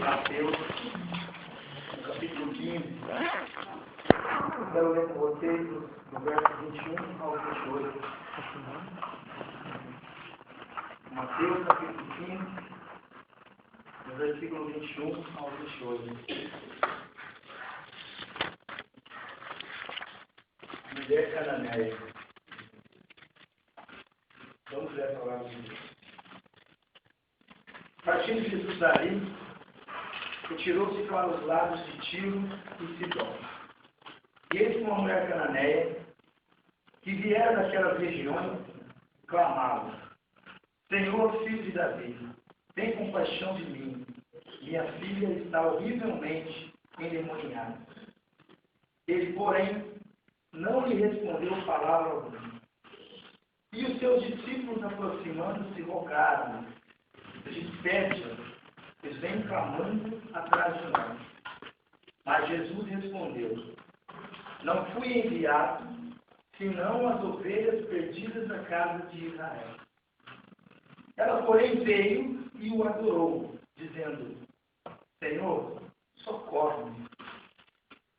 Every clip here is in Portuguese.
Mateus, no capítulo 15. Quero ler com vocês do verso 21 ao 28. Mateus, capítulo 15, do versículo 21 ao 28. Mulher cananeia. Vamos ler a palavra de Deus. Partindo Jesus dali, retirou-se para os lados de Tiro e Sidom. E eis que uma mulher cananeia, que viera daquelas regiões, clamava: Senhor, filho de Davi, tem compaixão de mim. Minha filha está horrivelmente endemoniada. Ele, porém, não lhe respondeu palavra alguma. E os seus discípulos, aproximando-se, rogaram: Despede-a, eles vêm clamando atrás de nós. Mas Jesus respondeu: Não fui enviado, senão as ovelhas perdidas da casa de Israel. Ela, porém, veio e o adorou, dizendo: Senhor, socorre-me.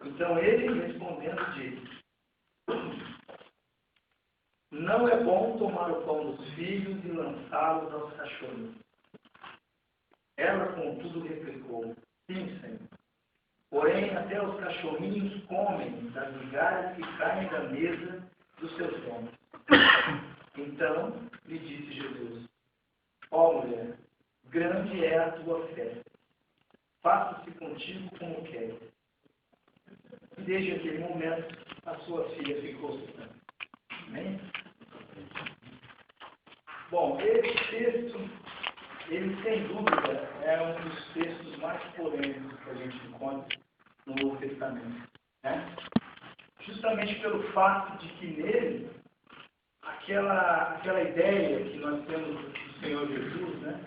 Então ele, respondendo, disse: Não é bom tomar o pão dos filhos e lançá-los aos cachorros. Ela, contudo, replicou: Sim, Senhor. Porém, até os cachorrinhos comem das migalhas que caem da mesa dos seus donos. Então lhe disse Jesus: Ó mulher, grande é a tua fé. Faça-se contigo como queres. E desde aquele momento, a sua filha ficou sã. Amém? Bom, esse texto, ele sem dúvida é um dos textos mais polêmicos que a gente encontra no Novo Testamento, né? Justamente pelo fato de que nele, aquela ideia que nós temos do Senhor Jesus, né?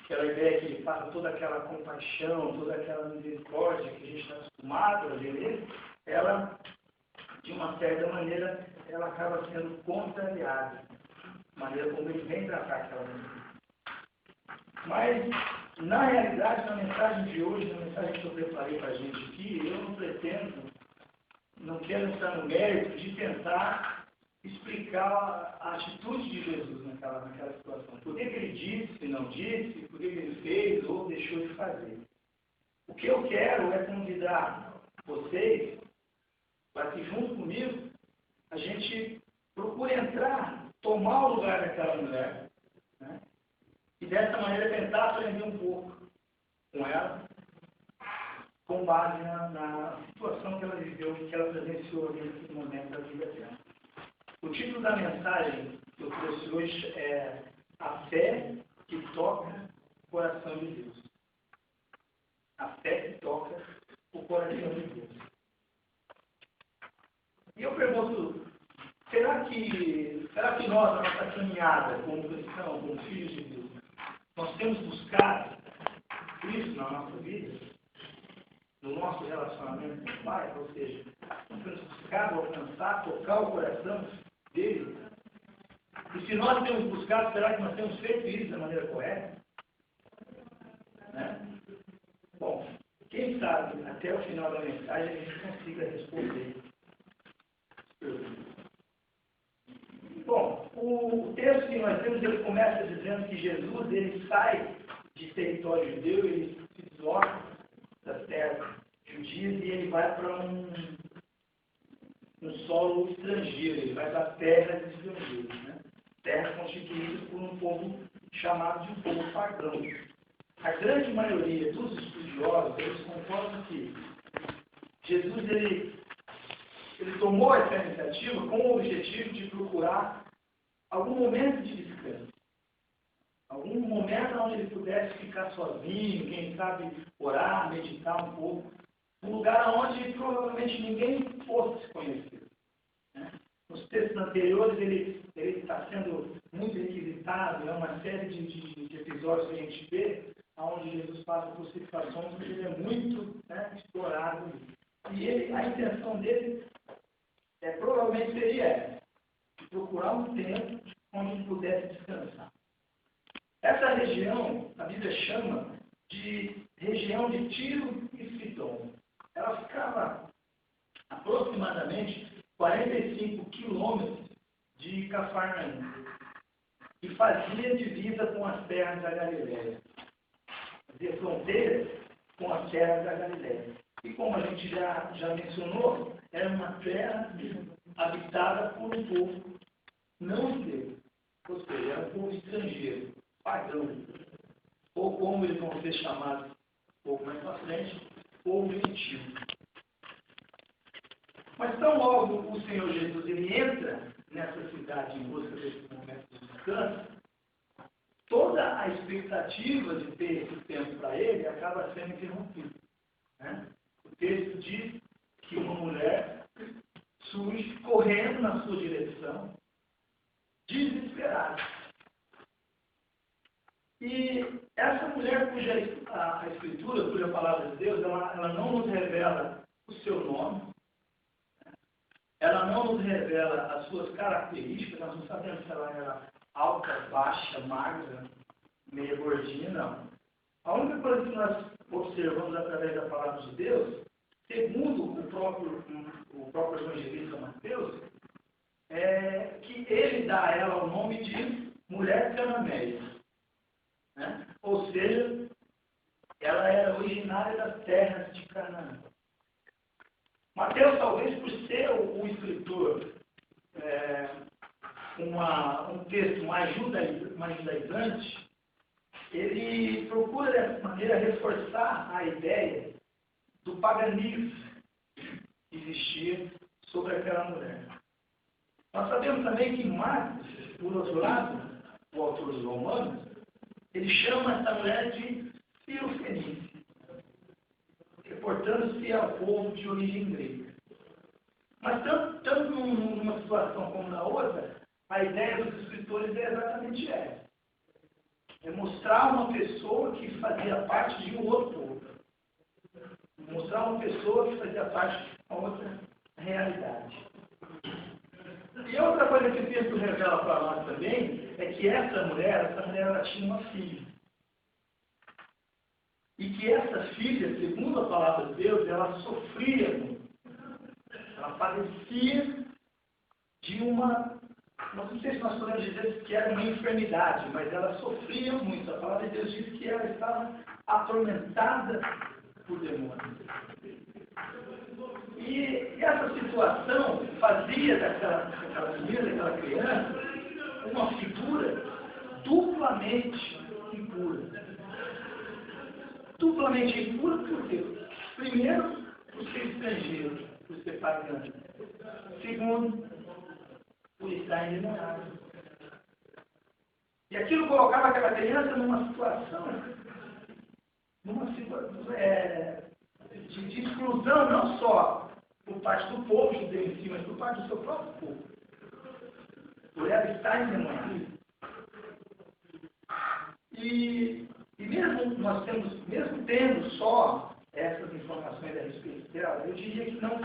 Aquela ideia que ele passa toda aquela compaixão, toda aquela misericórdia que a gente está acostumado a ver nele, ela, de uma certa maneira, ela acaba sendo contrariada, a maneira como ele vem tratar aquela mulher. Mas, na realidade, na mensagem de hoje, na mensagem que eu preparei para a gente aqui, eu não pretendo, não quero entrar no mérito de tentar explicar a atitude de Jesus naquela situação. Por que ele disse, não disse, por que ele fez ou deixou de fazer. O que eu quero é convidar vocês para que, junto comigo, a gente procure entrar, tomar o lugar daquela mulher, né? E dessa maneira tentar aprender um pouco com ela, com base na situação que ela viveu, que ela presenciou nesse momento da vida dela. O título da mensagem que eu trouxe hoje é A Fé que Toca o Coração de Deus. A fé que toca o coração de Deus. E eu pergunto, será que nós, na nossa caminhada como cristão, como filhos de Deus, nós temos buscado Cristo na nossa vida, no nosso relacionamento com o Pai? Ou seja, nós temos buscado alcançar, tocar o coração dele? E se nós temos buscado, será que nós temos feito isso da maneira correta? Né? Bom, quem sabe até o final da mensagem a gente consiga responder. Bom, o texto que nós temos, ele começa dizendo que Jesus, ele sai de território judeu, ele se desloca das terras judias e ele vai para um solo estrangeiro, ele vai para a terra dos estrangeiros, né? Terra constituída por um povo chamado de povo pagão. A grande maioria dos estudiosos, eles concordam que Jesus, ele tomou essa iniciativa com o objetivo de procurar algum momento de descanso. Algum momento onde ele pudesse ficar sozinho, quem sabe orar, meditar um pouco. Um lugar onde provavelmente ninguém fosse se conhecer. Né? Nos textos anteriores ele está sendo muito requisitado, é uma série de episódios que a gente vê, onde Jesus passa por situações que ele é muito, né, explorado. E a intenção dele provavelmente seria essa, de procurar um tempo onde ele pudesse descansar. Essa região, a Bíblia chama de região de Tiro e Sidom. Ela ficava aproximadamente 45 quilômetros de Cafarnaum e fazia divisa com as terras da Galileia. Fazia fronteira com as terras da Galileia. E como a gente já mencionou, era uma terra habitada por um povo não judeu, ou seja, era um povo estrangeiro, pagão, ou como eles vão ser chamados um pouco mais para frente, povo gentil. Mas tão logo o Senhor Jesus ele entra nessa cidade em busca desse momento de descanso, toda a expectativa de ter esse tempo para ele acaba sendo interrompida. Né? O texto diz que uma mulher surge correndo na sua direção, desesperada. E essa mulher cuja a Escritura, cuja palavra de Deus, ela não nos revela o seu nome, ela não nos revela as suas características, nós não sabemos se ela era alta, baixa, magra, meia gordinha, não. A única coisa que nós observamos através da palavra de Deus, segundo o próprio evangelista Mateus, é que ele dá a ela o nome de mulher cananeia. Né? Ou seja, ela era originária das terras de Canaã. Mateus, talvez por ser o escritor, um texto mais judaizante, ele procura dessa maneira reforçar a ideia do paganismo que existia sobre aquela mulher. Nós sabemos também que Marcos, por outro lado, o autor dos Romanos, ele chama essa mulher de Cirofenícia, reportando-se ao povo de origem grega. Mas tanto numa situação como na outra, a ideia dos escritores é exatamente essa. É mostrar uma pessoa que fazia parte de um outro povo. Mostrar uma pessoa que fazia parte de uma outra realidade. E outra coisa que o texto revela para nós também é que essa mulher ela tinha uma filha. E que essa filha, segundo a palavra de Deus, ela sofria muito. Ela padecia de uma, não sei se nós podemos dizer que era uma enfermidade, mas ela sofria muito. A palavra de Deus diz que ela estava atormentada por demônios. E essa situação fazia daquela menina, daquela criança, uma figura duplamente impura. Duplamente impura por quê? Primeiro, por ser estrangeiro, por ser pagão. Segundo, por estar endemoniado. E aquilo colocava aquela criança numa situação de exclusão, não só por parte do povo judeu em si, mas por parte do seu próprio povo. Por ela estar endemoniada. E mesmo tendo só essas informações a respeito dela, eu diria que não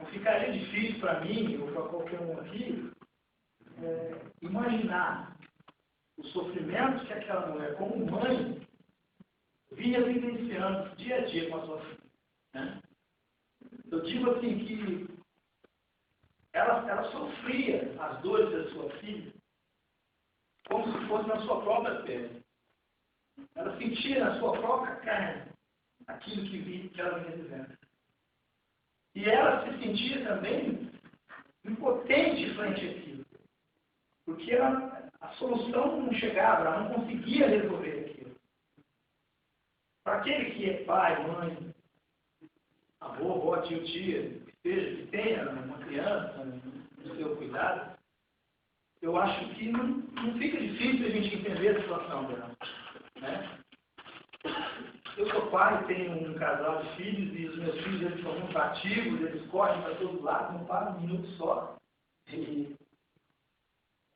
ficaria difícil para mim ou para qualquer um aqui imaginar o sofrimento que aquela mulher, como mãe, vinha vivenciando dia a dia com a sua filha. Né? Eu digo assim que ela sofria as dores da sua filha como se fosse na sua própria pele. Ela sentia na sua própria carne aquilo que ela vinha vivendo. E ela se sentia também impotente frente àquilo. Porque a solução não chegava, ela não conseguia resolver aquilo. Para aquele que é pai, mãe, avô, avó, tio, tia, que tenha uma criança no seu cuidado, eu acho que não fica difícil a gente entender a situação dela. Né? Eu sou pai, tenho um casal de filhos e os meus filhos eles são muito ativos, eles correm para todo lado, não param um minuto só. E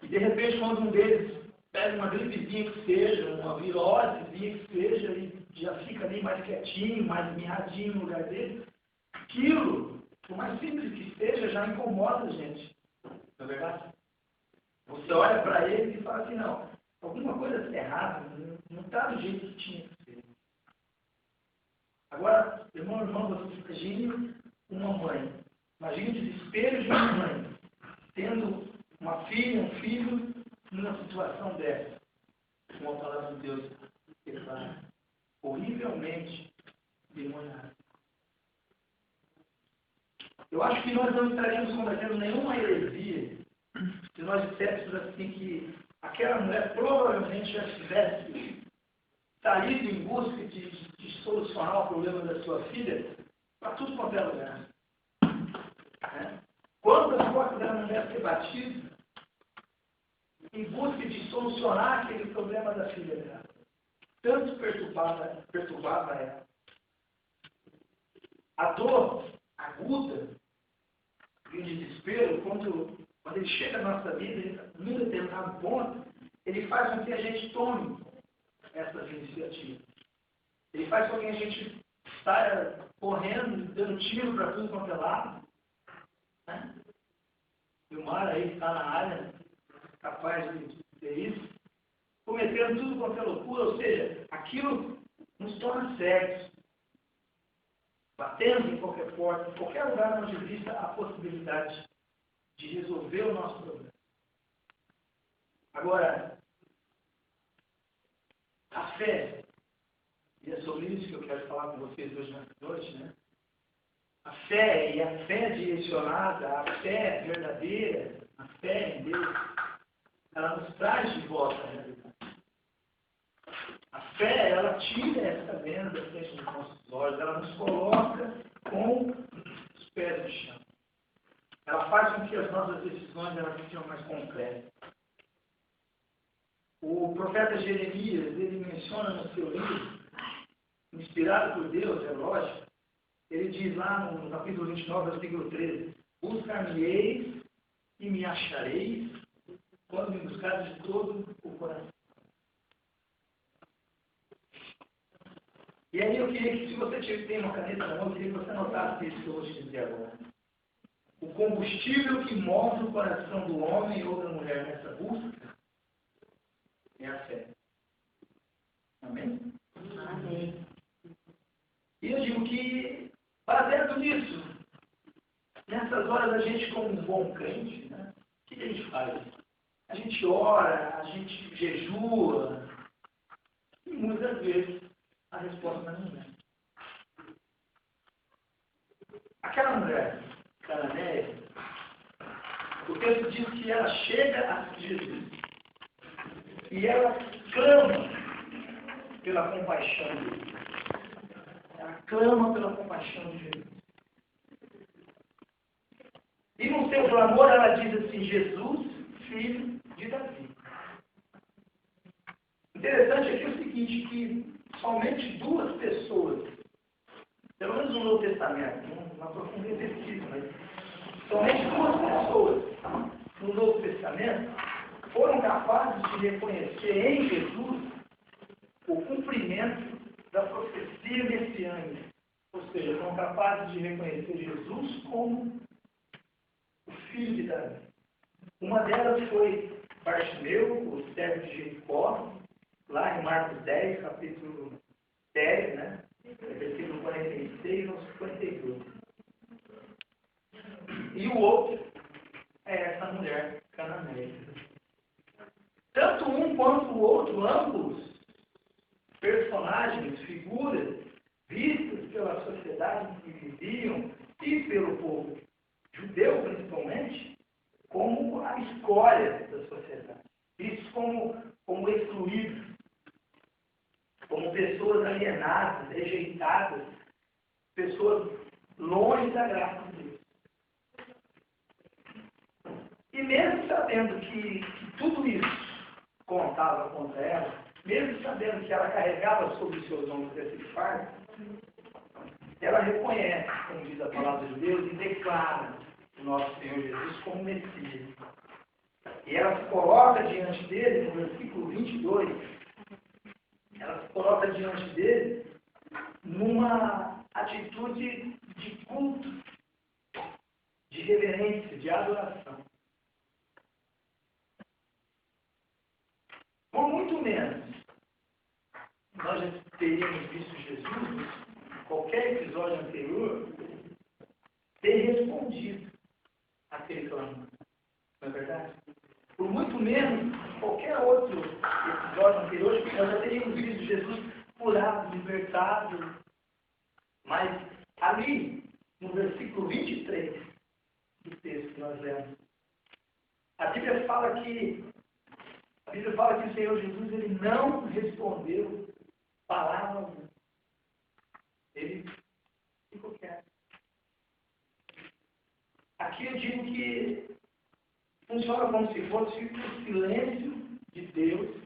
de repente, quando um deles pega uma gripezinha que seja, uma virosezinha que seja, e já fica ali mais quietinho, mais mirradinho no lugar dele, aquilo, por mais simples que seja, já incomoda a gente. Não é verdade? Você olha para ele e fala assim, não, alguma coisa está errada, não está do jeito que tinha que ser. Agora, irmão, você imagine uma mãe, imagine o desespero de uma mãe, tendo uma filha, um filho, numa situação dessa. Como a palavra de Deus declara, horrivelmente demoniada. Eu acho que nós não estaríamos cometendo nenhuma heresia se nós disséssemos assim que aquela mulher provavelmente já tivesse saído em busca de solucionar o problema da sua filha para tudo quanto é lugar. Né? Quantas portas ela não deve ter batido em busca de solucionar aquele problema da filha dela. Tanto perturbava ela. A dor aguda e o desespero, quando ele chega na nossa vida, num determinado ponto, ele faz com que a gente tome essas iniciativas. Ele faz com que a gente saia correndo, dando tiro para tudo quanto é lado. Né? E o mar aí está na área, capaz de ter isso, cometendo tudo quanto é loucura, ou seja, aquilo nos torna cegos. Batemos em qualquer porta, em qualquer lugar onde exista a possibilidade de resolver o nosso problema. Agora, a fé, e é sobre isso que eu quero falar com vocês hoje na noite, né? A fé, e a fé direcionada, a fé verdadeira, a fé em Deus, ela nos traz de volta à realidade. A fé, ela tira essa venda da frente dos nossos olhos, ela nos coloca com os pés no chão. Ela faz com que as nossas decisões elas sejam mais concretas. O profeta Jeremias, ele menciona no seu livro, inspirado por Deus, é lógico, ele diz lá no capítulo 29, versículo 13, buscar-me-eis e me achareis quando me buscares de todo o coração. E aí eu queria que, se você tem uma caneta na mão, eu queria que você anotasse isso que eu vou te dizer agora. O combustível que move o coração do homem ou da mulher nessa busca é a fé. Amém? Amém. E eu digo que, baseado nisso, nessas horas a gente, como um bom crente, né, o que a gente faz? A gente ora, a gente jejua, e muitas vezes a resposta não vem. Aquela mulher cananeia, o texto diz que ela chega a Jesus e ela clama pela compaixão dele. Ela clama pela compaixão de Jesus. E no seu clamor ela diz assim, Jesus, filho de Davi. Interessante aqui o seguinte, que somente duas pessoas, pelo menos no Novo Testamento, não aprofundei pesquisa, mas somente duas pessoas no Novo Testamento foram capazes de reconhecer em Jesus o cumprimento da profecia messiânica. Ou seja, foram capazes de reconhecer Jesus como o filho de Davi. Uma delas foi Bartimeu, o servo de Jericó, lá em Marcos 10, capítulo 10, né? Versículo 46 ao 52. E o outro é essa mulher cananeia. Tanto um quanto o outro, ambos personagens, figuras, vistas pela sociedade em que viviam e pelo povo judeu, principalmente, como a escória da sociedade. Vistos como excluídos, como pessoas alienadas, rejeitadas, pessoas longe da graça de Deus. E mesmo sabendo que tudo isso contava contra ela, mesmo sabendo que ela carregava sobre os seus ombros esse fardo, ela reconhece, como diz a palavra de Deus, e declara o nosso Senhor Jesus como Messias. E ela se coloca diante dele, no versículo 22, ela se coloca diante dele numa atitude de culto, de reverência, de adoração. Por muito menos nós já teríamos visto Jesus, em qualquer episódio anterior, ter respondido àquele clamor. Não é verdade? Por muito menos, em qualquer outro episódio anterior, nós já teríamos visto Jesus curado, libertado. Mas ali, no versículo 23 do texto que nós lemos, a Bíblia fala que o Senhor Jesus ele não respondeu palavra alguma. Ele ficou quieto. Aqui eu digo que funciona como se fosse o silêncio de Deus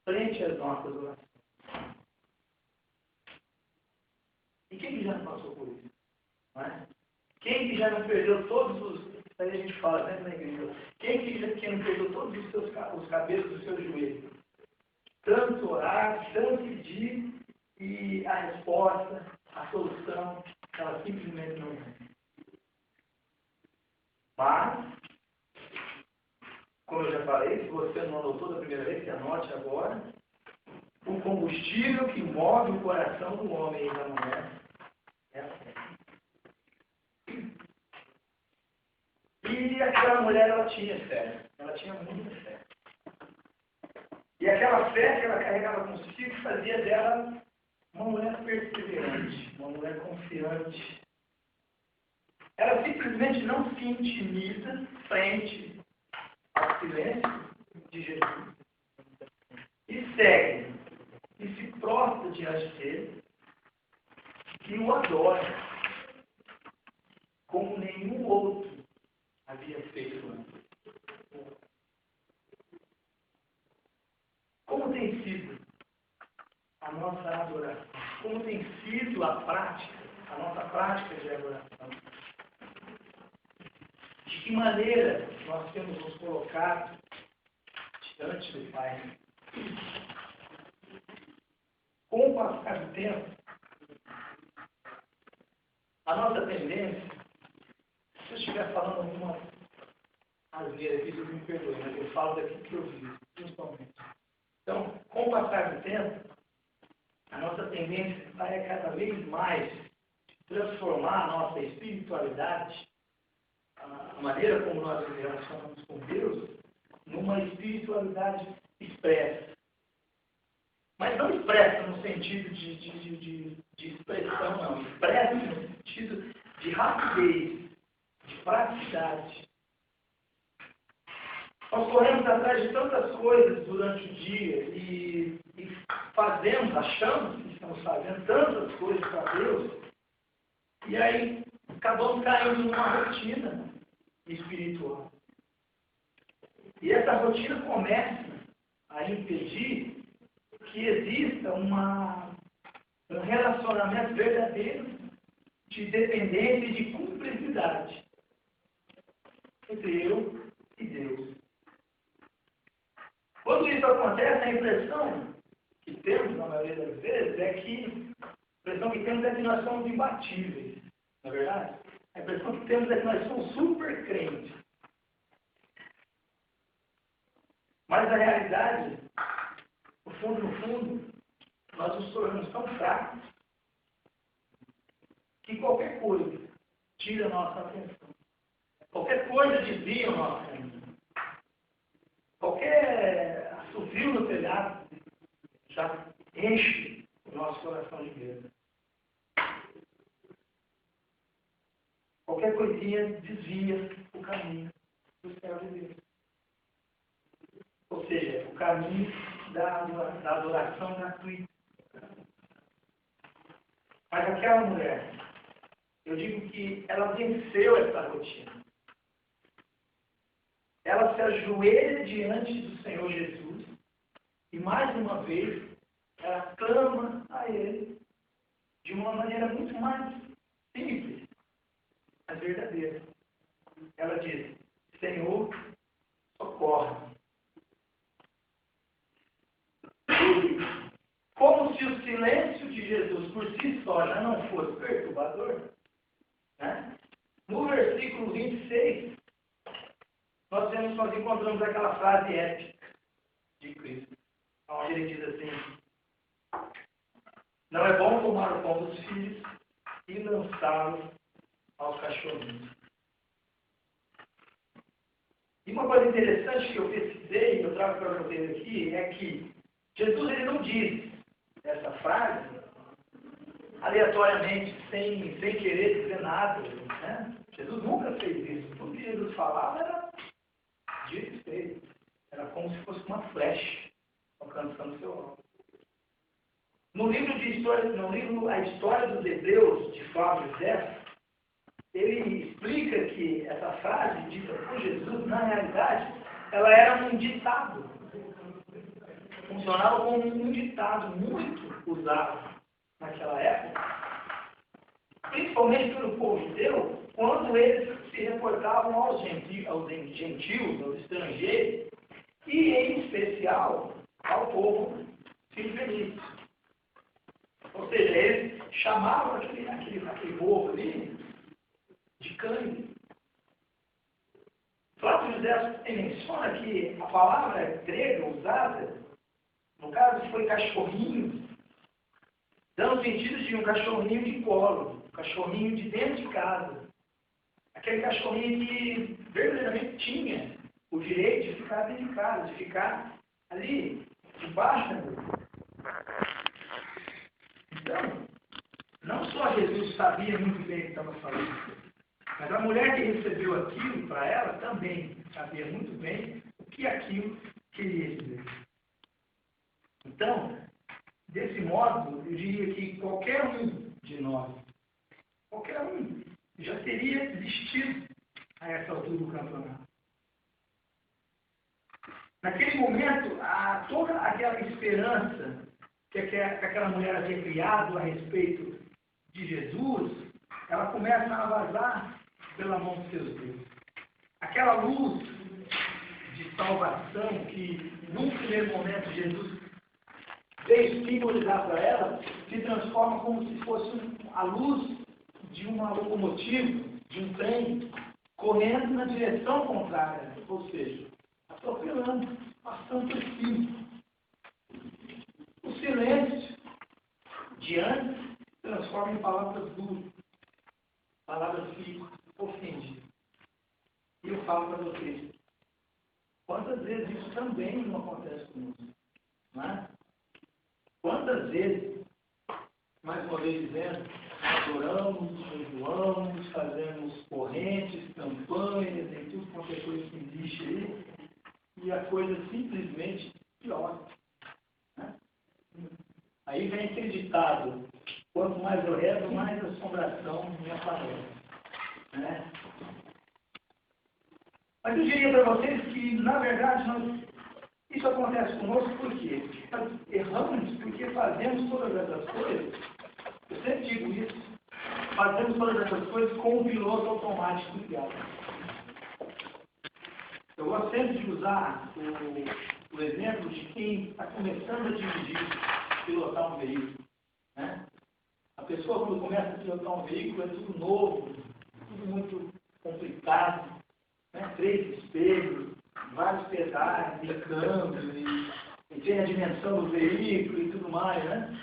frente às nossas orações. E quem que já não passou por isso? Não é? Quem que já não perdeu todos os... Aí a gente fala dentro da igreja. Quem que não perdeu todos os cabelos dos seus joelhos? Tanto orar, tanto pedir, e a resposta, a solução, ela simplesmente não vem. Mas, como eu já falei, se você não anotou da primeira vez, que anote agora, o combustível que move o coração do homem e da mulher é a fé. E aquela mulher, ela tinha fé. Ela tinha muita fé. E aquela fé que ela carregava consigo fazia dela uma mulher perseverante, uma mulher confiante. Ela simplesmente não se intimida frente ao silêncio de Jesus. E segue, e se prostra diante dele, e o adora, como nenhum outro havia feito antes. Como tem sido a nossa adoração? Como tem sido a nossa prática de adoração? De que maneira nós temos nos colocado diante do Pai? Com o passar do tempo, a nossa tendência, se eu estiver falando alguma asneira aqui, vocês me perdoem, mas eu falo daquilo que eu vi, principalmente. Então, com o passar do tempo, a nossa tendência é cada vez mais transformar a nossa espiritualidade, a maneira como nós nos relacionamos com Deus, numa espiritualidade expressa. Mas não expressa no sentido de expressão, não. Expressa no sentido de rapidez, de praticidade. Nós corremos atrás de tantas coisas durante o dia e achamos que estamos fazendo tantas coisas para Deus, e aí acabamos caindo numa rotina espiritual. E essa rotina começa a impedir que exista um relacionamento verdadeiro de dependência e de cumplicidade entre eu e Deus. Quando isso acontece, a impressão que temos, na maioria das vezes, é que nós somos imbatíveis, não é verdade? A impressão que temos é que nós somos super crentes. Mas na realidade, no fundo, nós nos tornamos tão fracos que qualquer coisa tira a nossa atenção. Qualquer coisa desvia a nossa atenção. Qualquer assovio no telhado já enche o nosso coração de medo. Qualquer coisinha desvia o caminho do céu de Deus. Ou seja, o caminho da adoração gratuita. Mas aquela mulher, eu digo que ela venceu essa rotina. Ela se ajoelha diante do Senhor Jesus e, mais uma vez, ela clama a Ele de uma maneira muito mais simples, mas verdadeira. Ela diz: Senhor, socorre-me. Como se o silêncio de Jesus por si só já não fosse perturbador, né? No versículo 26, nós encontramos aquela frase épica de Cristo. onde ele diz assim: não é bom tomar o pão dos filhos e lançá-lo aos cachorrinhos. E uma coisa interessante que eu pesquisei, eu trago para vocês aqui, é que Jesus ele não diz essa frase aleatoriamente, sem querer dizer nada. Né? Jesus nunca fez isso. Tudo que Jesus falava era dito e feito. Era como se fosse uma flecha alcançando seu alvo. No livro A História dos Hebreus, de Flávio José, ele explica que essa frase dita por Jesus, na realidade, ela era um ditado. Funcionava como um ditado muito usado naquela época, principalmente pelo povo judeu, quando eles se reportavam aos gentios, aos estrangeiros, e em especial ao povo filifenício. Ou seja, eles chamavam aquele povo ali de cães. Flávio José menciona que a palavra grega usada, no caso foi cachorrinho, dando sentido de um cachorrinho de colo, um cachorrinho de dentro de casa. Aquele cachorrinho que verdadeiramente tinha o direito de ficar dentro de casa, de ficar ali, debaixo da mesa. Então, não só Jesus sabia muito bem o que estava falando, mas a mulher que recebeu aquilo para ela também sabia muito bem o que aquilo queria dizer. Então, desse modo, eu diria que qualquer um de nós, qualquer um, já teria desistido a essa altura do campeonato. Naquele momento, toda aquela esperança que aquela mulher havia criado a respeito de Jesus, ela começa a vazar pela mão de seus dedos. Aquela luz de salvação que, num primeiro momento, Jesus veio simbolizar para ela, se transforma como se fosse a luz de uma locomotiva, de um trem, correndo na direção contrária, ou seja, atropelando, passando por cima. O silêncio de antes se transforma em palavras duras, palavras que ofendem. E eu falo para vocês, quantas vezes isso também não acontece conosco? Não é? Quantas vezes, mais uma vez dizendo, adoramos, jejuamos, fazemos correntes, campanhas, em tudo qualquer coisa que existe aí, e a coisa simplesmente piora. Né? Aí vem aquele ditado, quanto mais eu rezo, mais assombração me aparece. Né? Mas eu diria para vocês que, na verdade, isso acontece conosco por quê? Nós erramos porque fazemos todas essas coisas, eu sempre digo isso, fazemos todas essas coisas com o piloto automático ligado. Eu gosto sempre de usar o exemplo de quem está começando a dirigir, pilotar um veículo. Né? A pessoa, quando começa a pilotar um veículo, é tudo novo, tudo muito complicado, né? 3 espelhos, vários pedais, e câmbio, e tem a dimensão do veículo e tudo mais, né?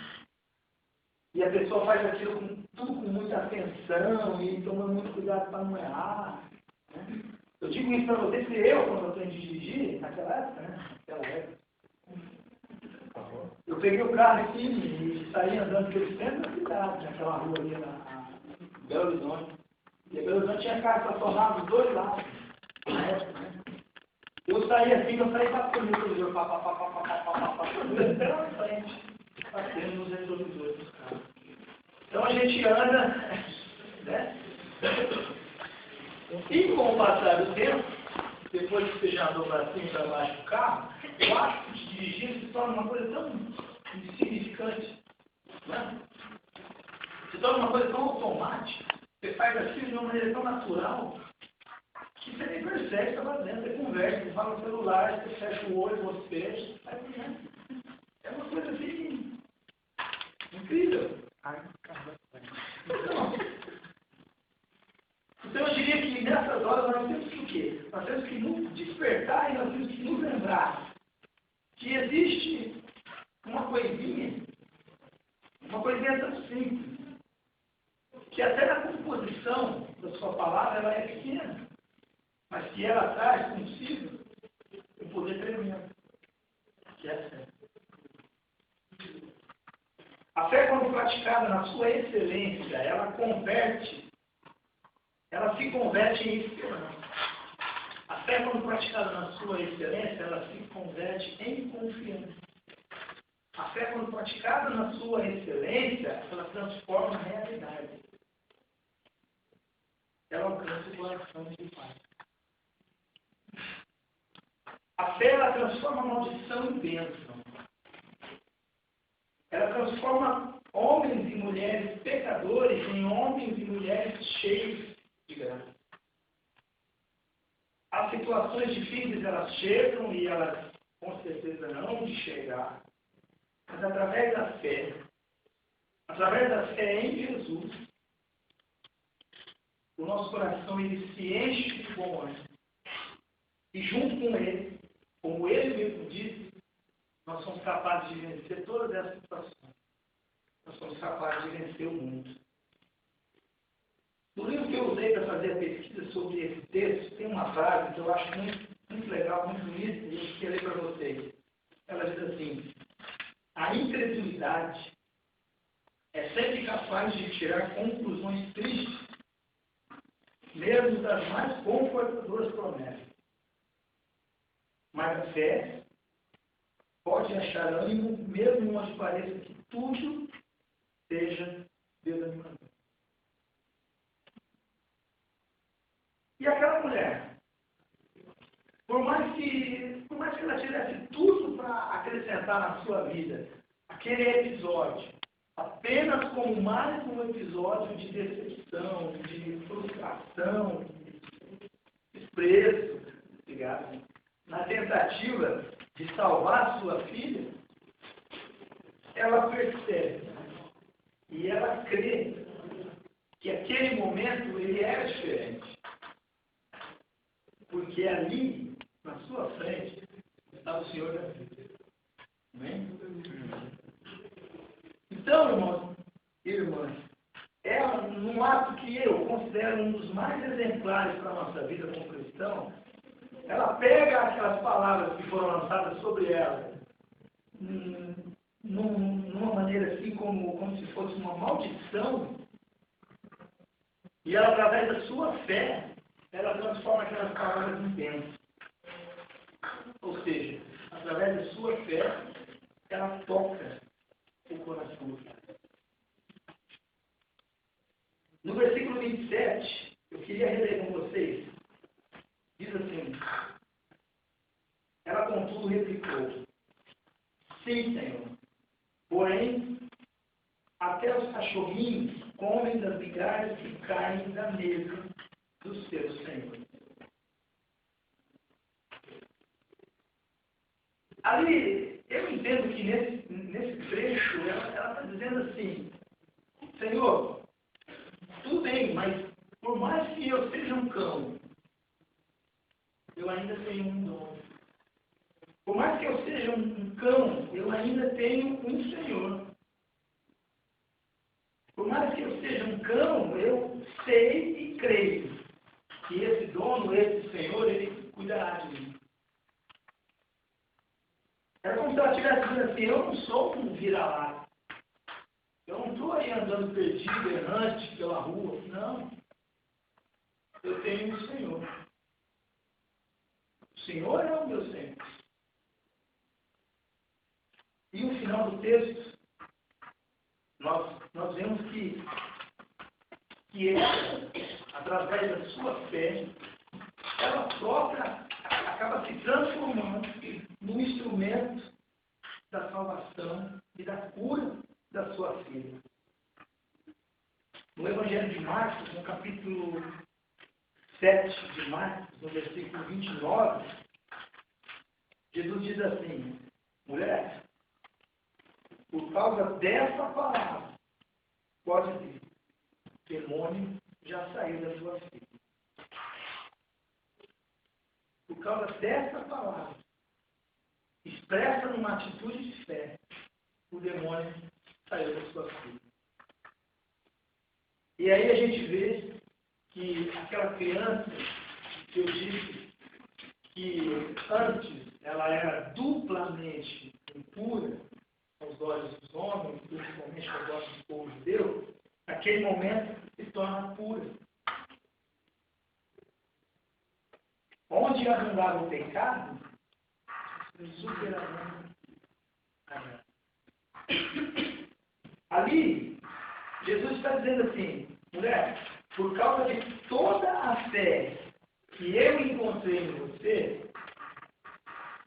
E a pessoa faz aquilo tudo com muita atenção e tomando muito cuidado para não errar. Né? Eu digo isso para vocês, que eu, quando eu aprendi a dirigir, naquela época, eu peguei o carro aqui e saí andando pelo centro da cidade, naquela rua ali na Belo Horizonte. E a Belo Horizonte tinha carro estacionado dos 2 lados, na época, né? Eu saí assim, eu saí batendo no retrovisor, pela frente, batendo nos retrovisores dos carros. Então a gente anda, né? E com o passar do tempo, depois que você já andou para cima e para baixo do carro, eu acho que dirigir se torna uma coisa tão insignificante, né? Se torna uma coisa tão automática, você faz aquilo de uma maneira tão natural, que você nem percebe que está fazendo, você conversa, você fala no celular, você fecha o olho, você fecha, vai por dentro. É uma coisa assim, incrível. Então eu diria que nessas horas nós temos que o quê? Nós temos que nos despertar e nós temos que nos lembrar que existe coisinha tão simples, que até na composição da sua palavra ela é pequena, mas que ela traz consigo um poder tremendo, que é a fé. A fé, quando praticada na sua excelência, ela se converte em esperança. A fé, quando praticada na sua excelência, ela se converte em confiança. A fé, quando praticada na sua excelência, ela transforma a realidade. Ela alcança o coração de Pai. A fé, ela transforma a maldição em bênção. Ela transforma homens e mulheres pecadores em homens e mulheres cheios de graça. As situações difíceis, elas chegam e elas, com certeza, não vão chegar. Mas através da fé em Jesus, o nosso coração ele se enche de bom ânimo. E junto com ele, como ele mesmo disse, nós somos capazes de vencer todas essas situações. Nós somos capazes de vencer o mundo. No livro que eu usei para fazer a pesquisa sobre esse texto, tem uma frase que eu acho muito legal, muito bonita, e eu queria ler para vocês. Ela diz assim: a incredulidade é sempre capaz de tirar conclusões tristes, mesmo das mais confortadoras promessas. Mas a fé pode achar ânimo, mesmo onde pareça que tudo seja desanimador. E aquela mulher, por mais que ela tivesse tudo para acrescentar na sua vida, aquele episódio, apenas como mais um episódio de decepção, de frustração, de desprezo, ligado? Na tentativa de salvar sua filha, ela percebe e ela crê que aquele momento ele era diferente. Porque ali, na sua frente, estava o Senhor da vida. Amém? Então, irmãos e irmãs, ela, num ato que eu considero um dos mais exemplares para a nossa vida como cristão, ela pega aquelas palavras que foram lançadas sobre ela, numa maneira assim como se fosse uma maldição, e ela, através da sua fé, ela transforma aquelas palavras em bênção. Ou seja, através da sua fé, ela toca o coração. No versículo 27, eu queria reler com vocês. Diz assim: ela contudo replicou: sim, Senhor, porém, até os cachorrinhos comem das migalhas que caem da mesa do seu Senhor. Ali, eu entendo que nesse trecho, ela está dizendo assim: Senhor, tudo bem, mas por mais que eu seja um cão, eu ainda tenho um dono. Por mais que eu seja um cão, eu ainda tenho um Senhor. Por mais que eu seja um cão, eu sei e creio que esse dono, esse Senhor, ele cuidará de mim. É como se ela estivesse dizendo assim: eu não sou um vira-lata. Eu não estou aí andando perdido, errante pela rua. Não. Eu tenho um Senhor. O Senhor é o meu Senhor. E no final do texto, nós vemos que ele, através da sua fé, ela própria acaba se transformando no instrumento da salvação e da cura da sua filha. No Evangelho de Marcos, no capítulo 7 de Marcos, no versículo 29, Jesus diz assim: mulher, por causa dessa palavra, pode vir, o demônio já saiu da sua filha. Por causa dessa palavra, expressa numa atitude de fé, o demônio saiu da sua filha. E aí a gente vê que aquela criança que eu disse que antes ela era duplamente impura aos olhos dos homens, principalmente aos olhos do povo judeu, naquele momento se torna pura. Onde abundava o pecado, superabunda a graça. Ali, Jesus está dizendo assim, mulher, por causa de toda a fé que eu encontrei em você,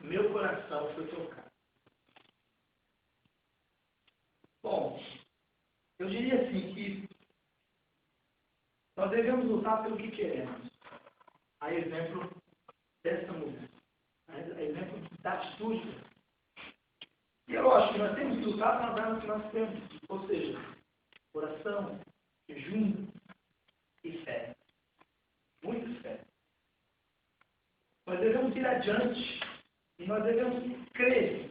meu coração foi tocado. Bom, eu diria assim que nós devemos lutar pelo que queremos. A exemplo dessa mulher. A exemplo da atitude. E é lógico que nós temos que lutar para nós darmos o que nós temos. Ou seja, oração, jejum e fé. Muita fé. Nós devemos ir adiante. E nós devemos crer.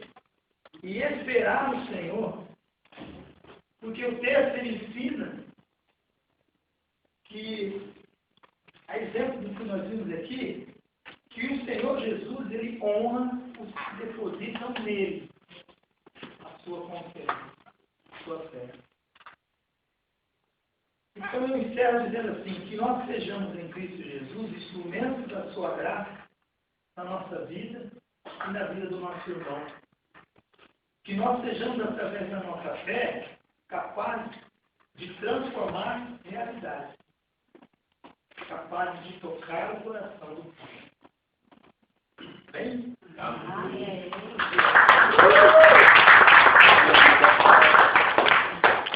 E esperar no Senhor. Porque o texto ele ensina que, a exemplo do que nós vimos aqui, que o Senhor Jesus, ele honra os que depositam nele a sua confiança, a sua fé. Então eu encerro dizendo assim, que nós sejamos em Cristo Jesus instrumentos da sua graça na nossa vida e na vida do nosso irmão. Que nós sejamos, através da nossa fé, capazes de transformar realidade. Capazes de tocar o coração do Pai. Bem? Amém.